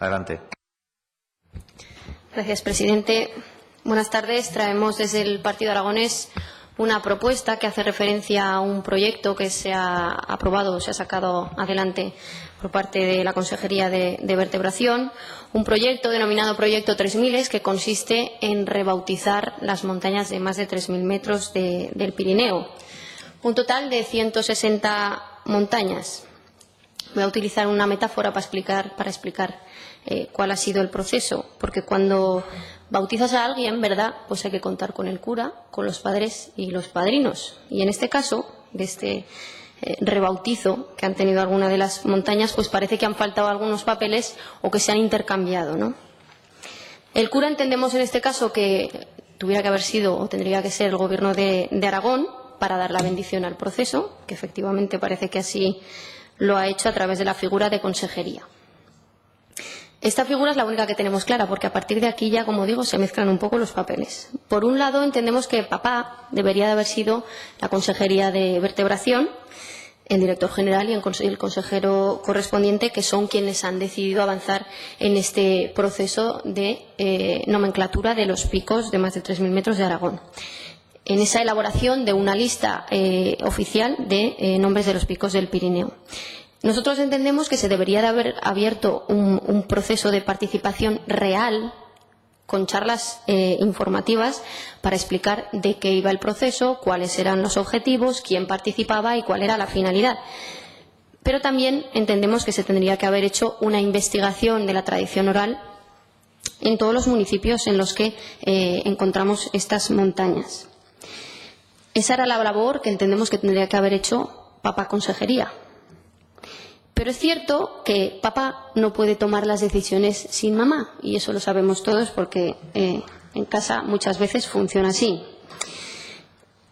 Adelante. Gracias, presidente. Buenas tardes. Traemos desde el Partido Aragonés una propuesta que hace referencia a un proyecto que se ha aprobado, se ha sacado adelante por parte de la Consejería de Vertebración, un proyecto denominado Proyecto 3000, que consiste en rebautizar las montañas de más de 3.000 metros del Pirineo. Un total de 160 montañas. Voy a utilizar una metáfora para explicar cuál ha sido el proceso, porque cuando bautizas a alguien, ¿verdad?, pues hay que contar con el cura, con los padres y los padrinos. Y en este caso, de este rebautizo que han tenido alguna de las montañas, pues parece que han faltado algunos papeles o que se han intercambiado, ¿no? El cura entendemos en este caso que tuviera que haber sido o tendría que ser el Gobierno de Aragón para dar la bendición al proceso, que efectivamente parece que así lo ha hecho a través de la figura de consejería. Esta figura es la única que tenemos clara, porque a partir de aquí ya, como digo, se mezclan un poco los papeles. Por un lado, entendemos que papá debería de haber sido la Consejería de Vertebración, el director general y el consejero correspondiente, que son quienes han decidido avanzar en este proceso de nomenclatura de los picos de más de 3.000 metros de Aragón, en esa elaboración de una lista oficial de nombres de los picos del Pirineo. Nosotros entendemos que se debería de haber abierto un proceso de participación real, con charlas informativas para explicar de qué iba el proceso, cuáles eran los objetivos, quién participaba y cuál era la finalidad. Pero también entendemos que se tendría que haber hecho una investigación de la tradición oral en todos los municipios en los que encontramos estas montañas. Esa era la labor que entendemos que tendría que haber hecho papá Consejería. Pero es cierto que papá no puede tomar las decisiones sin mamá, y eso lo sabemos todos porque en casa muchas veces funciona así.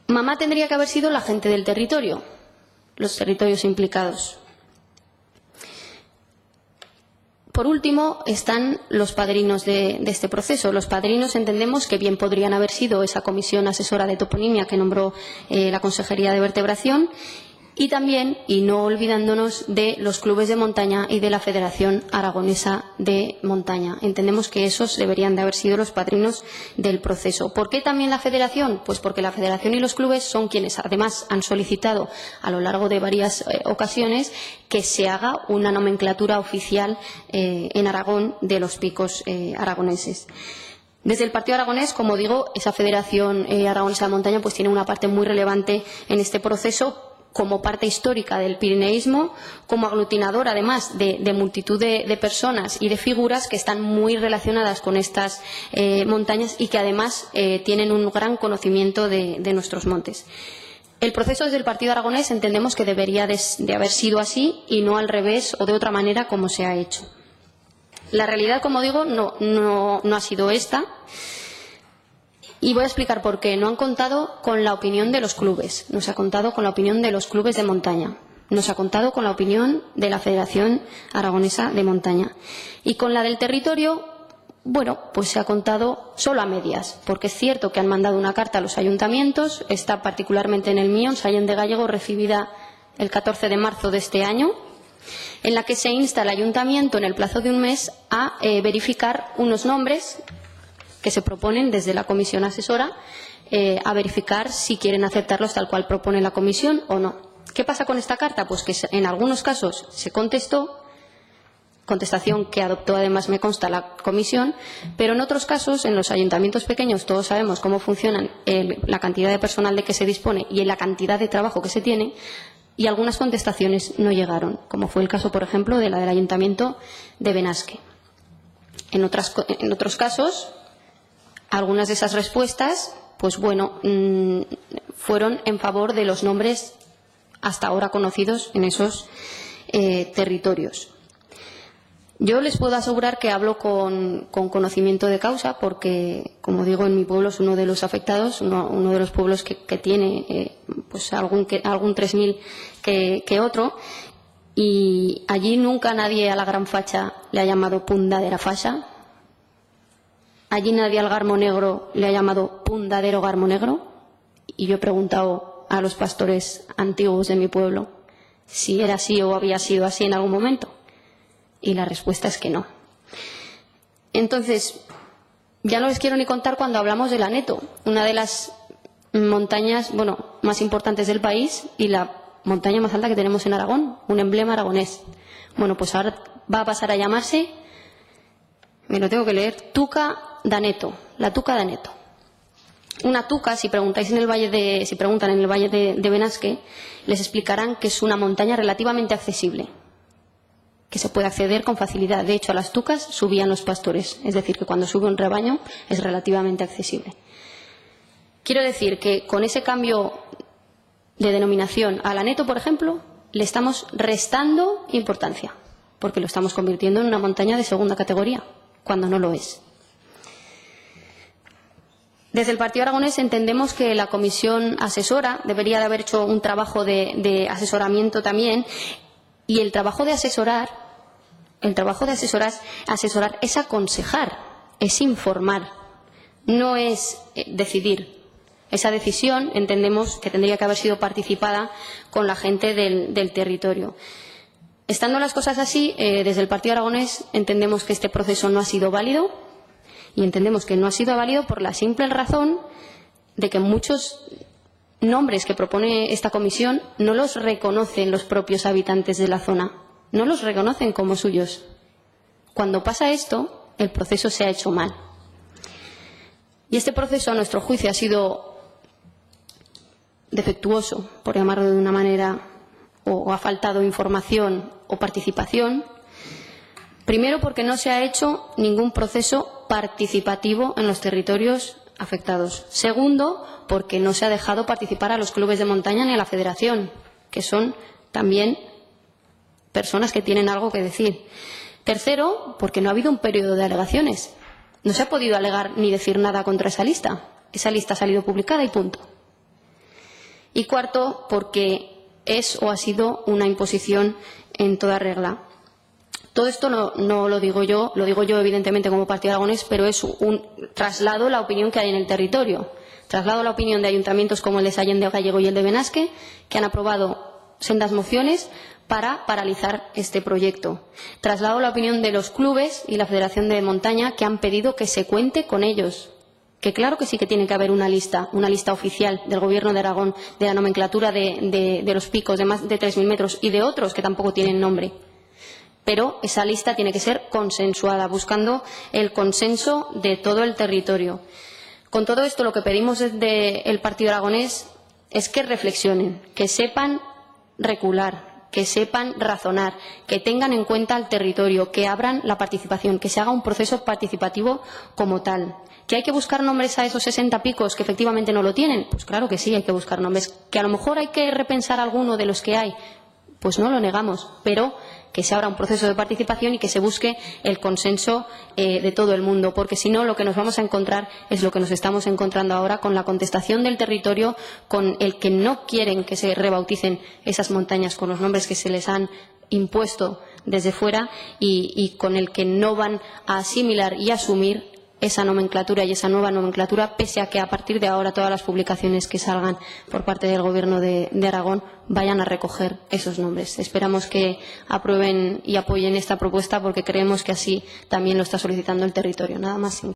Mamá tendría que haber sido la gente del territorio, los territorios implicados. Por último, están los padrinos de este proceso. Los padrinos entendemos que bien podrían haber sido esa comisión asesora de toponimia que nombró la Consejería de Vertebración, y también, y no olvidándonos, de los clubes de montaña y de la Federación Aragonesa de Montaña. Entendemos que esos deberían de haber sido los padrinos del proceso. ¿Por qué también la Federación? Pues porque la Federación y los clubes son quienes además han solicitado a lo largo de varias ocasiones que se haga una nomenclatura oficial en Aragón de los picos aragoneses. Desde el Partido Aragonés, como digo, esa Federación Aragonesa de Montaña pues tiene una parte muy relevante en este proceso, como parte histórica del pirineísmo, como aglutinador, además, de multitud de personas y de figuras que están muy relacionadas con estas montañas y que, además, tienen un gran conocimiento de nuestros montes. El proceso desde el Partido Aragonés entendemos que debería de haber sido así y no al revés o de otra manera como se ha hecho. La realidad, como digo, no ha sido esta. Y voy a explicar por qué. No han contado con la opinión de los clubes, no se ha contado con la opinión de los clubes de montaña, no se ha contado con la opinión de la Federación Aragonesa de Montaña. Y con la del territorio, bueno, pues se ha contado solo a medias, porque es cierto que han mandado una carta a los ayuntamientos, está particularmente en el mío, en Sallent de Gallego, recibida el 14 de marzo de este año, en la que se insta al ayuntamiento en el plazo de un mes a verificar unos nombres que se proponen desde la comisión asesora, a verificar si quieren aceptarlos tal cual propone la comisión o no. ¿Qué pasa con esta carta? Pues que en algunos casos se contestó, contestación que adoptó además, me consta, la comisión, pero en otros casos, en los ayuntamientos pequeños, todos sabemos cómo funcionan la cantidad de personal de que se dispone y la cantidad de trabajo que se tiene, y algunas contestaciones no llegaron, como fue el caso, por ejemplo, de la del ayuntamiento de Benasque. En otros casos, algunas de esas respuestas, pues bueno, fueron en favor de los nombres hasta ahora conocidos en esos territorios. Yo les puedo asegurar que hablo con conocimiento de causa, porque, como digo, en mi pueblo es uno de los afectados, uno de los pueblos que tiene pues algún 3.000 que otro, y allí nunca nadie a la gran facha le ha llamado pundadera facha. Allí nadie al garmo negro le ha llamado pundadero garmo negro. Y yo he preguntado a los pastores antiguos de mi pueblo si era así o había sido así en algún momento. Y la respuesta es que no. Entonces, ya no les quiero ni contar cuando hablamos del Aneto, una de las montañas más importantes del país y la montaña más alta que tenemos en Aragón, un emblema aragonés. Bueno, pues ahora va a pasar a llamarse, me lo tengo que leer, Tuca d'Aneto, la Tuca d'Aneto. Una tuca, si preguntan en el valle de Benasque, les explicarán que es una montaña relativamente accesible, que se puede acceder con facilidad. De hecho, a las tucas subían los pastores, es decir, que cuando sube un rebaño es relativamente accesible. Quiero decir que con ese cambio de denominación al Aneto, por ejemplo, le estamos restando importancia, porque lo estamos convirtiendo en una montaña de segunda categoría, cuando no lo es. Desde el Partido Aragonés entendemos que la comisión asesora debería de haber hecho un trabajo de asesoramiento también, y el trabajo de asesorar es aconsejar, es informar, no es decidir. Esa decisión entendemos que tendría que haber sido participada con la gente del territorio. Estando las cosas así, desde el Partido Aragonés entendemos que este proceso no ha sido válido. Y entendemos que no ha sido válido por la simple razón de que muchos nombres que propone esta comisión no los reconocen los propios habitantes de la zona, no los reconocen como suyos. Cuando pasa esto, el proceso se ha hecho mal. Y este proceso, a nuestro juicio, ha sido defectuoso, por llamarlo de una manera, o ha faltado información o participación. Primero, porque no se ha hecho ningún proceso participativo en los territorios afectados. Segundo, porque no se ha dejado participar a los clubes de montaña ni a la federación, que son también personas que tienen algo que decir. Tercero, porque no ha habido un periodo de alegaciones. No se ha podido alegar ni decir nada contra esa lista. Esa lista ha salido publicada y punto. Y cuarto, porque es o ha sido una imposición en toda regla. Todo esto no lo digo yo evidentemente como Partido Aragonés, pero es traslado la opinión que hay en el territorio. Traslado la opinión de ayuntamientos como el de Sallent de Gallego y el de Benasque, que han aprobado sendas mociones para paralizar este proyecto. Traslado la opinión de los clubes y la Federación de Montaña, que han pedido que se cuente con ellos. Que claro que sí que tiene que haber una lista oficial del Gobierno de Aragón de la nomenclatura de los picos de más de 3.000 metros y de otros que tampoco tienen nombre. Pero esa lista tiene que ser consensuada, buscando el consenso de todo el territorio. Con todo esto, lo que pedimos desde el Partido Aragonés es que reflexionen, que sepan recular, que sepan razonar, que tengan en cuenta el territorio, que abran la participación, que se haga un proceso participativo como tal. ¿Que hay que buscar nombres a esos 60 picos que efectivamente no lo tienen? Pues claro que sí, hay que buscar nombres. ¿Que a lo mejor hay que repensar alguno de los que hay? Pues no lo negamos, pero que se abra un proceso de participación y que se busque el consenso de todo el mundo, porque si no, lo que nos vamos a encontrar es lo que nos estamos encontrando ahora, con la contestación del territorio, con el que no quieren que se rebauticen esas montañas con los nombres que se les han impuesto desde fuera y con el que no van a asimilar y asumir esa nomenclatura y esa nueva nomenclatura, pese a que a partir de ahora todas las publicaciones que salgan por parte del Gobierno de Aragón vayan a recoger esos nombres. Esperamos que aprueben y apoyen esta propuesta, porque creemos que así también lo está solicitando el territorio. Nada más.